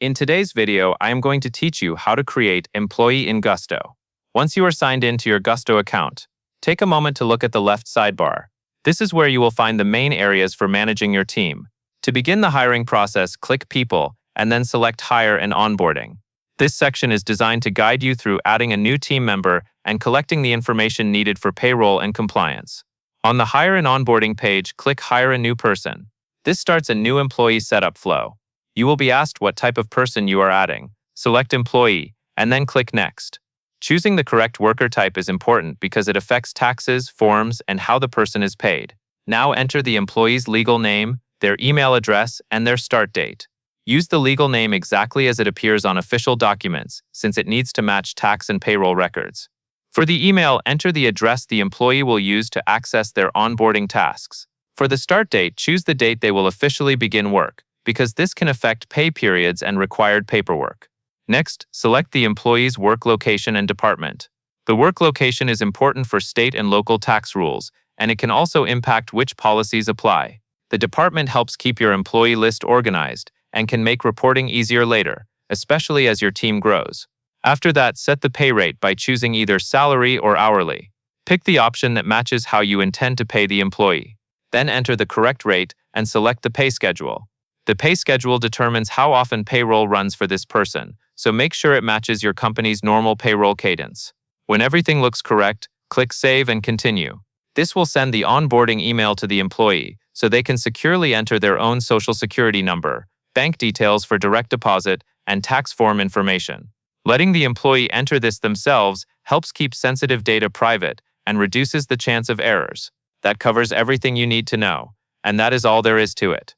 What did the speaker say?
In today's video, I am going to teach you how to create Employee in Gusto. Once you are signed in to your Gusto account, take a moment to look at the left sidebar. This is where you will find the main areas for managing your team. To begin the hiring process, click People and then select Hire and Onboarding. This section is designed to guide you through adding a new team member and collecting the information needed for payroll and compliance. On the Hire and Onboarding page, click Hire a New Person. This starts a new employee setup flow. You will be asked what type of person you are adding. Select Employee, and then click Next. Choosing the correct worker type is important because it affects taxes, forms, and how the person is paid. Now enter the employee's legal name, their email address, and their start date. Use the legal name exactly as it appears on official documents, since it needs to match tax and payroll records. For the email, enter the address the employee will use to access their onboarding tasks. For the start date, choose the date they will officially begin work, because this can affect pay periods and required paperwork. Next, select the employee's work location and department. The work location is important for state and local tax rules, and it can also impact which policies apply. The department helps keep your employee list organized and can make reporting easier later, especially as your team grows. After that, set the pay rate by choosing either salary or hourly. Pick the option that matches how you intend to pay the employee. Then enter the correct rate and select the pay schedule. The pay schedule determines how often payroll runs for this person, so make sure it matches your company's normal payroll cadence. When everything looks correct, click Save and Continue. This will send the onboarding email to the employee so they can securely enter their own social security number, bank details for direct deposit, and tax form information. Letting the employee enter this themselves helps keep sensitive data private and reduces the chance of errors. That covers everything you need to know, and that is all there is to it.